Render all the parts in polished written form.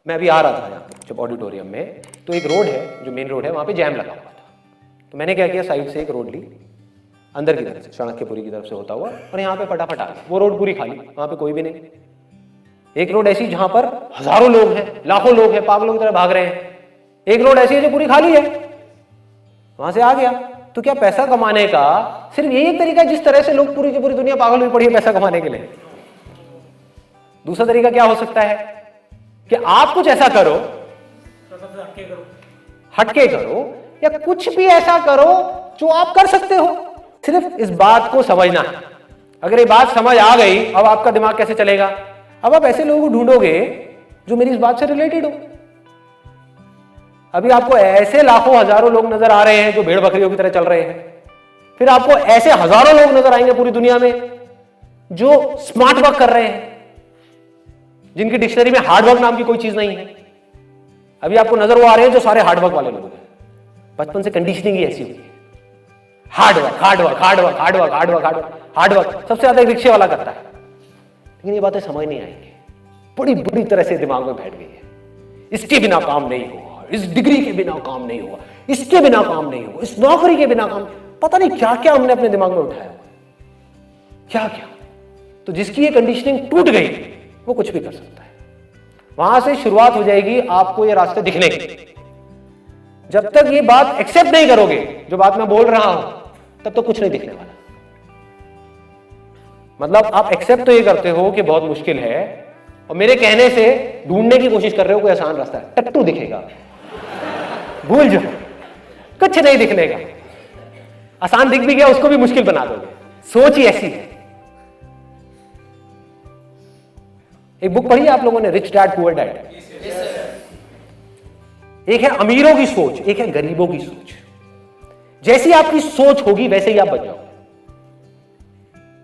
मैं अभी आ रहा था यहाँ पे जब ऑडिटोरियम में, तो एक रोड है जो मेन रोड है, वहाँ पे जैम लगा हुआ था। तो मैंने क्या किया, साइड से एक रोड ली अंदर की तरफ से, चाणक्यपुरी की तरफ से होता हुआ, और यहाँ पे फटाफट आ गया। वो रोड पूरी खाली, वहाँ पे कोई भी नहीं। एक रोड ऐसी जहाँ पर हजारों लोग हैं, लाखों लोग हैं, पागलों की तरह भाग रहे हैं। एक रोड ऐसी है जो पूरी खाली है, वहां से आ गया। तो क्या पैसा कमाने का सिर्फ यही एक तरीका है जिस तरह से लोग पूरी की पूरी दुनिया पागल हुई पड़ी है पैसा कमाने के लिए? दूसरा तरीका क्या हो सकता है कि आप कुछ ऐसा करो, हटके करो, या कुछ भी ऐसा करो जो आप कर सकते हो। सिर्फ इस बात को समझना है। अगर ये बात समझ आ गई, अब आपका दिमाग कैसे चलेगा? अब आप ऐसे लोगों को ढूंढोगे जो मेरी इस बात से रिलेटेड हो। अभी आपको ऐसे लाखों हजारों लोग नजर आ रहे हैं जो भेड़ बकरियों की तरह चल रहे हैं, फिर आपको ऐसे हजारों लोग नजर आएंगे पूरी दुनिया में जो स्मार्ट वर्क कर रहे हैं, जिनकी डिक्शनरी में हार्ड वर्क नाम की कोई चीज नहीं है। अभी आपको नजर वो आ रहे हैं जो सारे हार्ड वर्क वाले लोग हैं। बचपन से कंडीशनिंग ही ऐसी हुई है, hard work hard work hard work hard work hard work hard work hard work. सबसे ज्यादा रिक्शे वाला करता है, लेकिन ये बातें समझ नहीं आएंगी, बड़ी बुरी तरह से दिमाग में बैठ गई है। इसके बिना काम नहीं हुआ, इस डिग्री के बिना काम नहीं हुआ, इसके बिना काम नहीं हुआ, इस नौकरी के बिना काम, पता नहीं क्या क्या हमने अपने दिमाग में उठाया, क्या क्या। तो जिसकी ये कंडीशनिंग टूट गई वो कुछ भी कर सकता है। वहां से शुरुआत हो जाएगी आपको ये रास्ते दिखने की। जब तक ये बात एक्सेप्ट नहीं करोगे, जो बात मैं बोल रहा हूं, तब तो कुछ नहीं दिखने वाला। मतलब आप एक्सेप्ट तो ये करते हो कि बहुत मुश्किल है, और मेरे कहने से ढूंढने की कोशिश कर रहे हो कोई आसान रास्ता है। टट्टू दिखेगा, भूल जाओ, कुछ नहीं दिखने का। आसान दिख भी गया उसको भी मुश्किल बना दोगे। सोच ही ऐसी है। एक बुक पढ़ी है आप लोगों ने, रिच डैड पुअर डैड? एक है अमीरों की सोच, एक है गरीबों की सोच। जैसी आपकी सोच होगी वैसे ही आप बन जाओगे।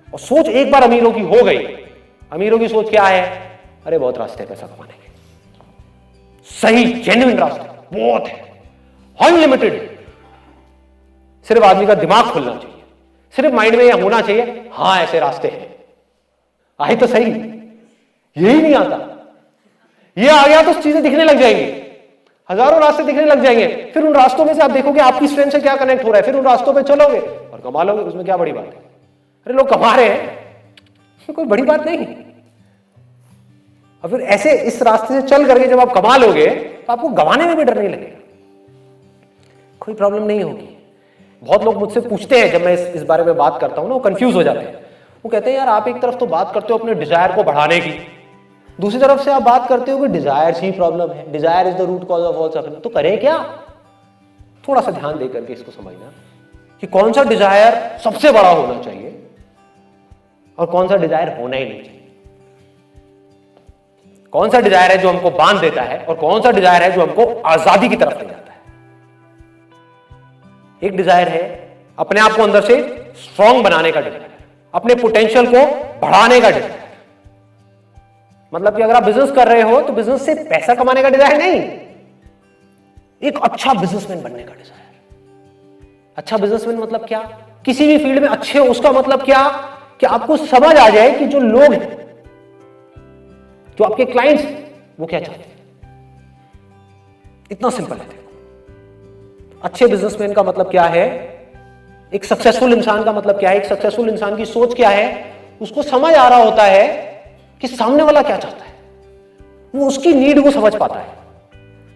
और सोच एक बार अमीरों की हो गई, अमीरों की सोच क्या है? अरे बहुत रास्ते हैं पैसा कमाने के, सही जेन्युइन रास्ते बहुत है, अनलिमिटेड। सिर्फ आदमी का दिमाग खुलना चाहिए, सिर्फ माइंड में यह होना चाहिए, हां ऐसे रास्ते हैं। आए तो सही, यही नहीं आता। ये आ गया तो चीजें दिखने लग जाएंगी, हजारों रास्ते दिखने लग जाएंगे। फिर उन रास्तों में से आप देखोगे आपकी स्ट्रेंथ से क्या कनेक्ट हो रहा है, फिर उन रास्तों पे चलोगे और कमा लोगे। उसमें क्या बड़ी बात है? अरे लोग कमा रहे हैं, कोई बड़ी बात नहीं। और फिर ऐसे इस रास्ते से चल करके जब आप कमा लोगे तो आपको गंवाने में भी डर नहीं लगेगा, कोई प्रॉब्लम नहीं होगी। बहुत लोग मुझसे पूछते हैं, जब मैं इस बारे में बात करता हूं ना, वो कंफ्यूज हो जाते हैं। वो कहते हैं यार आप एक तरफ तो बात करते हो अपने डिजायर को बढ़ाने की, दूसरी तरफ से आप बात करते हो कि डिजायर ही प्रॉब्लम है, desire is the root cause of all suffering. तो करें क्या? थोड़ा सा ध्यान दे करके इसको समझना कि कौन सा डिजायर सबसे बड़ा होना चाहिए और कौन सा डिजायर होना ही नहीं चाहिए। कौन सा डिजायर है जो हमको बांध देता है और कौन सा डिजायर है जो हमको आजादी की तरफ ले जाता है। एक डिजायर है अपने आप को अंदर से स्ट्रांग बनाने का डिजायर, अपने पोटेंशियल को बढ़ाने का डिजायर। मतलब कि अगर आप बिजनेस कर रहे हो तो बिजनेस से पैसा कमाने का डिजायर नहीं, एक अच्छा बिजनेसमैन बनने का डिजायर। अच्छा बिजनेसमैन मतलब क्या? किसी भी फील्ड में अच्छे हो, उसका मतलब क्या कि आपको समझ आ जाए कि जो लोग हैं, जो आपके क्लाइंट्स, वो क्या चाहते हैं। इतना सिंपल है। अच्छे बिजनेसमैन का मतलब क्या है, एक सक्सेसफुल इंसान का मतलब क्या है, एक सक्सेसफुल इंसान की सोच क्या है, उसको समझ आ रहा होता है कि सामने वाला क्या चाहता है। वो उसकी नीड को समझ पाता है।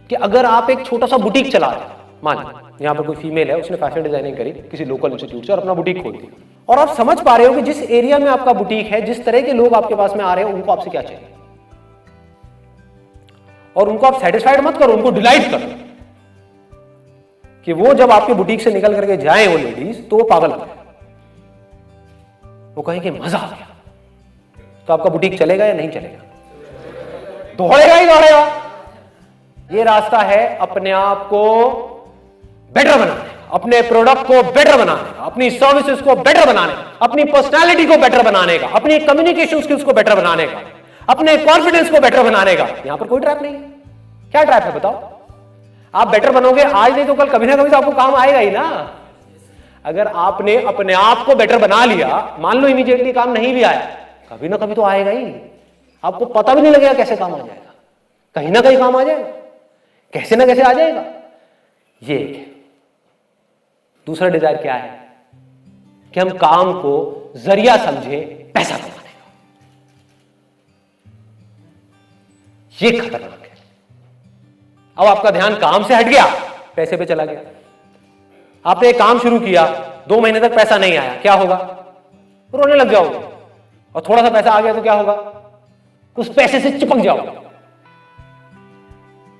कि अगर आप एक छोटा सा बुटीक चला रहे हैं, मान यहां पर कोई फीमेल है, उसने फैशन डिजाइनिंग करी किसी लोकल इंस्टीट्यूट से और अपना बुटीक खोल दिया, और आप समझ पा रहे हो कि जिस एरिया में आपका बुटीक है, जिस तरह के लोग आपके पास में आ रहे हैं, उनको आपसे क्या चाहिए, और उनको आप सेटिस्फाइड मत करो, उनको डिलाइट करो कि वो जब आपके बुटीक से निकल करके जाए वो लेडीज, तो वो पागल हो जाए, वो कहें कि मजा आ गया। तो आपका बुटीक चलेगा या नहीं चलेगा? दौड़ेगा ही दौड़ेगा। ये रास्ता है अपने आप को बेटर बनाने, अपने प्रोडक्ट को बेटर बनाने का, अपनी सर्विसेज को बेटर बनाने का, अपनी पर्सनालिटी को बेटर बनाने का, अपनी कम्युनिकेशन स्किल्स को बेटर बनाने का, अपने कॉन्फिडेंस को बेटर बनाने का। यहां पर कोई ट्रैप नहीं है। क्या ट्रैप है बताओ? आप बेटर बनोगे आज नहीं तो कल, कभी ना कभी तो आपको काम आएगा ही ना। अगर आपने अपने आप को बेटर बना लिया, मान लो इमीडिएटली काम नहीं भी आया, कभी ना कभी तो आएगा ही। आपको पता भी नहीं लगेगा कैसे काम आ जाएगा, कहीं ना कहीं काम आ जाएगा, कैसे ना कैसे आ जाएगा। ये एक है। दूसरा डिजायर क्या है कि हम काम को जरिया समझें पैसा कमाने का। ये खतरनाक है। अब आपका ध्यान काम से हट गया, पैसे पे चला गया। आपने एक काम शुरू किया, 2 महीने तक पैसा नहीं आया, क्या होगा? रोने लग जाओगे। और थोड़ा सा पैसा आ गया तो क्या होगा? उस पैसे से चिपक जाओगे।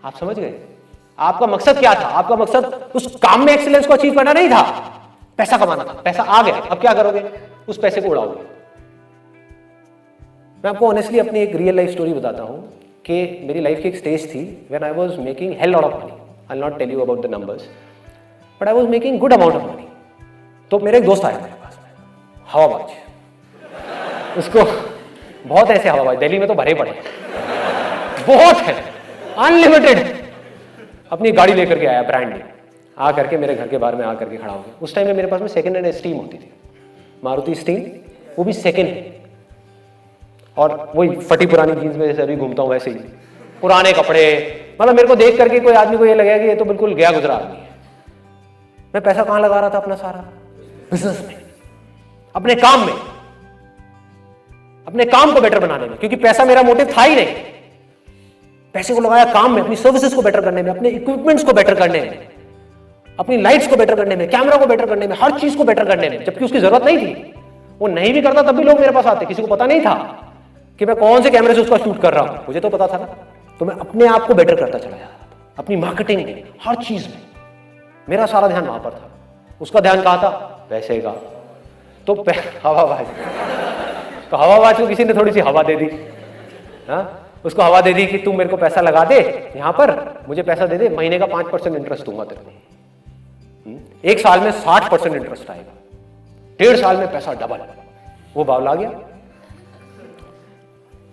आप समझ गए? आपका मकसद क्या था? आपका मकसद उस काम में एक्सीलेंस को अचीव करना नहीं था, पैसा कमाना था। पैसा आ गया, अब क्या करोगे? उस पैसे को उड़ाओगे। मैं आपको ऑनेस्टली अपनी एक रियल लाइफ स्टोरी बताता हूं कि मेरी लाइफ की एक स्टेज थी when I was making hell lot of money. I will not tell you about the numbers, but I was making good amount of money. तो मेरे एक दोस्त आया मेरे पास में, हवाबाज। उसको बहुत ऐसे हवाबाज दिल्ली में तो भरे पड़े बहुत है, अनलिमिटेड। अपनी गाड़ी लेकर के आया, ब्रांड न्यू, आ करके मेरे घर के बाहर में आकर के खड़ा हो गया। उस टाइम में मेरे पास में सेकंड हैंड स्टीम होती थी, मारुति स्टीम, वो भी सेकंड है। और वही फटी पुरानी जीन्स में जैसे अभी घूमता हूं वैसे ही, पुराने कपड़े। मतलब मेरे को देख करके कोई आदमी को ये लगेगा कि ये तो बिल्कुल गया गुजरा आदमी है। मैं पैसा कहां लगा रहा था अपना? सारा बिजनेस में, अपने काम में, अपने काम को बेटर बनाने में। क्योंकि पैसा मेरा मोटिव था ही नहीं। पैसे को लगाया काम में, अपनी सर्विसेज को बेटर करने में, अपने इक्विपमेंट्स को बेटर करने में, अपनी लाइट्स को बेटर करने में, कैमरा को बेटर करने में, हर चीज को बेटर करने में। जबकि उसकी जरूरत नहीं थी। वो नहीं भी करता तब भी लोग मेरे पास आते। किसी को पता नहीं था कि मैं कौन से कैमरे से उसका शूट कर रहा हूं, मुझे तो पता था ना। तो मैं अपने आप को बेटर करता चला जा रहा था, अपनी मार्केटिंग में, हर चीज में। मेरा सारा ध्यान वहां पर था। उसका ध्यान कहां था? पैसे का। तो हवाबाज, तो हवाबाज को किसी ने थोड़ी सी हवा दे दी। उसको हवा दे दी कि तू मेरे को पैसा लगा दे, यहां पर मुझे पैसा दे दे, महीने का 5% इंटरेस्ट दूंगा तेरे को। 1 साल में 60% इंटरेस्ट आएगा, 1.5 साल में पैसा डबल। वो बावला गया।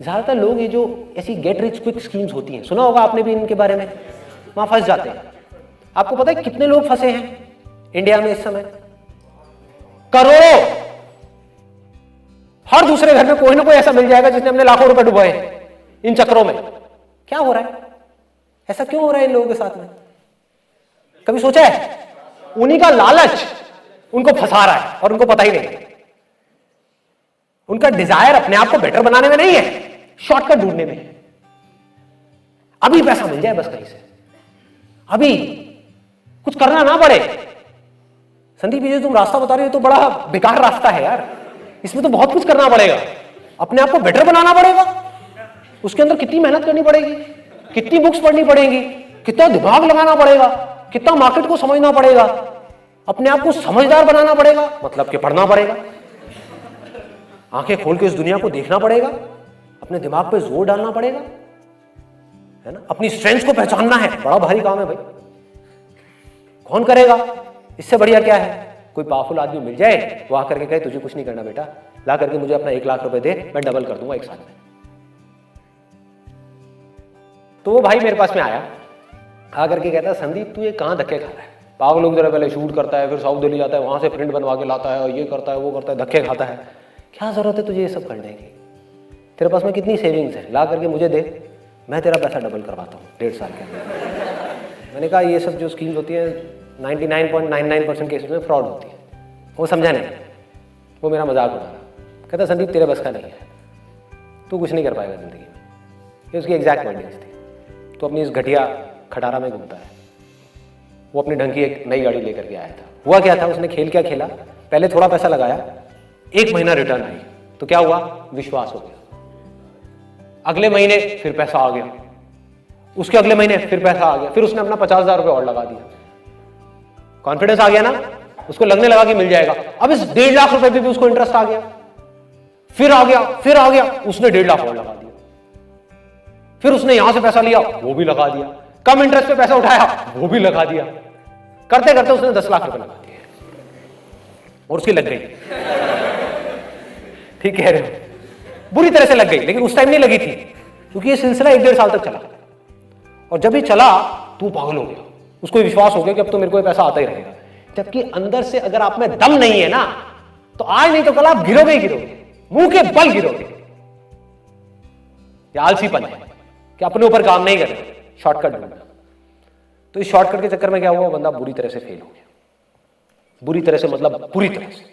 ज्यादातर लोग ये जो ऐसी गेट रिच क्विक स्कीम्स होती हैं, सुना होगा आपने भी इनके बारे में, वहां फंस जाते हैं। आपको पता है कितने लोग फंसे हैं इंडिया में इस समय? करोड़ों। हर दूसरे घर में कोई ना कोई ऐसा मिल जाएगा जिसने अपने लाखों रुपए डुबाए इन चक्रों में। क्या हो रहा है? ऐसा क्यों हो रहा है इन लोगों के साथ में? कभी सोचा है? उन्हीं का लालच उनको फंसा रहा है और उनको पता ही नहीं। उनका डिजायर अपने आप को बेटर बनाने में नहीं है, शॉर्टकट ढूंढने में है। अभी पैसा मिल जाए बस कहीं से, अभी कुछ करना ना पड़े। संदीप ये जो तुम रास्ता बता रहे हो तो बड़ा बेकार रास्ता है यार, इसमें तो बहुत कुछ करना पड़ेगा। अपने आप को बेटर बनाना पड़ेगा, उसके अंदर कितनी मेहनत करनी पड़ेगी, कितनी बुक्स पढ़नी पड़ेंगी, कितना दिमाग लगाना पड़ेगा, कितना मार्केट को समझना पड़ेगा, अपने आप को समझदार बनाना पड़ेगा, मतलब कि पढ़ना पड़ेगा, आंखें खोल के इस दुनिया को देखना पड़ेगा, अपने दिमाग पे जोर डालना पड़ेगा, है ना। अपनी स्ट्रेंथ्स को पहचानना है, बड़ा भारी काम है भाई। कौन करेगा? इससे बढ़िया क्या है? कोई पावरफुल आदमी मिल जाए, वो आकर के कहे तुझे कुछ नहीं करना बेटा, ला करके मुझे अपना 1 लाख रुपए दे, मैं डबल कर दूंगा 1 साल में। तो वो भाई मेरे पास में आया, आकर के कहता संदीप तू ये कहां धक्के खा रहा है? पागल लोग जरा पहले शूट करता है, फिर साउथ दिल्ली जाता है, वहां से प्रिंट बनवा के लाता है, और ये करता है वो करता है, धक्के खाता है। क्या जरूरत है तुझे ये सब करने की? तेरे पास में कितनी सेविंग्स है, ला करके मुझे दे, मैं तेरा पैसा डबल करवाता हूँ 1.5 साल के अंदर। मैंने कहा ये सब जो स्कीम्स होती है 99.99% केसेस में फ्रॉड होती है। वो समझा नहीं, वो मेरा मजाक उड़ा रहा। कहता संदीप तेरे बस का नहीं है, तू कुछ नहीं कर पाएगा जिंदगी में। ये उसकी एग्जैक्ट वर्डिंग्स थी। तो अपनी इस घटिया खटारा में घूमता है। वो अपनी ढंग की एक नई गाड़ी लेकर के आया था। हुआ क्या था, उसने खेल क्या खेला, पहले थोड़ा पैसा लगाया, 1 महीना रिटर्न आई, तो क्या हुआ, विश्वास हो गया। अगले महीने फिर पैसा आ गया, उसके अगले महीने फिर पैसा आ गया, फिर उसने अपना 50,000 रुपये और लगा दिया। कॉन्फिडेंस आ गया ना, उसको लगने लगा कि मिल जाएगा। अब इस 1.5 लाख रुपए पे भी उसको इंटरेस्ट आ गया, फिर आ गया, फिर आ गया, उसने 1.5 लाख और लगा दिया। फिर उसने यहां से पैसा लिया, वो भी लगा दिया, कम इंटरेस्ट पे पैसा उठाया, वो भी लगा दिया। करते करते उसने 10 लाख रुपए लगा दिए और उसकी लग गई। ठीक कह रहे हो, बुरी तरह से लग गई, लेकिन उस टाइम नहीं लगी थी, क्योंकि ये सिलसिला 1-1.5 साल तक चला। और जब ये चला तो पागल हो गया, उसको विश्वास हो गया कि अब तो मेरे को पैसा आता ही रहेगा। जबकि अंदर से अगर आप में दम नहीं है ना, तो आज नहीं तो कल आप गिरोगे ही गिरोगे, मुंह के बल गिरोगे। ये आलसीपन है, कि अपने ऊपर काम नहीं करना, शॉर्टकट ढूंढना। तो इस शॉर्टकट के चक्कर में क्या हुआ, बंदा बुरी तरह से फेल हो गया। बुरी तरह से मतलब पूरी तरह से।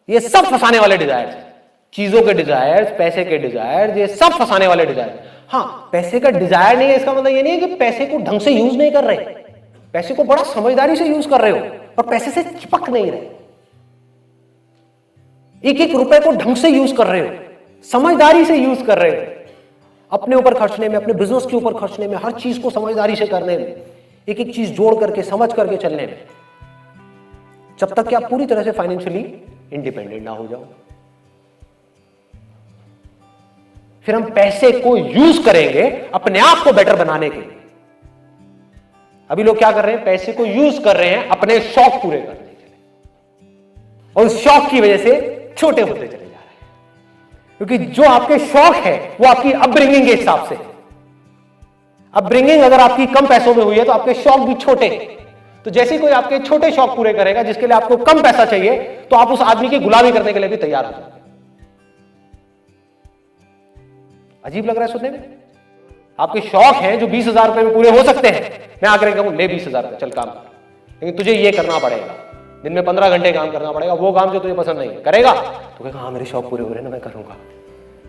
ये सब फंसाने वाले डिजायर्स, चीजों के डिजायर्स, पैसे के डिजायर्स, ये सब फंसाने वाले डिजायर। हाँ, पैसे का डिजायर नहीं है इसका मतलब ये नहीं है कि पैसे को ढंग से यूज नहीं कर रहे, पैसे को बड़ा समझदारी से यूज कर रहे हो और पैसे से चिपक नहीं रहे, एक एक रुपए को ढंग से यूज कर रहे हो, समझदारी से यूज कर रहे हो, अपने ऊपर खर्चने में, अपने बिजनेस के ऊपर खर्चने में, हर चीज को समझदारी से करने में, एक एक चीज जोड़ करके समझ करके चलने में, जब तक कि आप पूरी तरह से फाइनेंशियली इंडिपेंडेंट ना हो जाओ। फिर हम पैसे को यूज करेंगे अपने आप को बेटर बनाने के लिए। अभी लोग क्या कर रहे हैं, पैसे को यूज कर रहे हैं अपने शौक पूरे करने के लिए, और उस शौक की वजह से छोटे होते चले जा रहे हैं। क्योंकि जो आपके शौक है वो आपकी अपब्रिंगिंग के हिसाब से, अपब्रिंगिंग अगर आपकी कम पैसों में हुई है तो आपके शौक भी छोटे। तो जैसे कोई आपके छोटे शौक पूरे करेगा जिसके लिए आपको कम पैसा चाहिए, तो आप उस आदमी की गुलामी करने के लिए भी तैयार हो जाओगे। अजीब लग रहा है सुनने में? आपके शौक हैं जो 20,000 रुपए में पूरे हो सकते हैं, मैं आकर कहूं ले 20,000 रुपए चल काम कर, लेकिन तुझे ये करना पड़ेगा, दिन में 15 घंटे काम करना पड़ेगा, वो काम जो तुझे पसंद नहीं है करेगा तो कहेगा हाँ मेरे शौक पूरे हो रहे हैं ना, मैं करूंगा।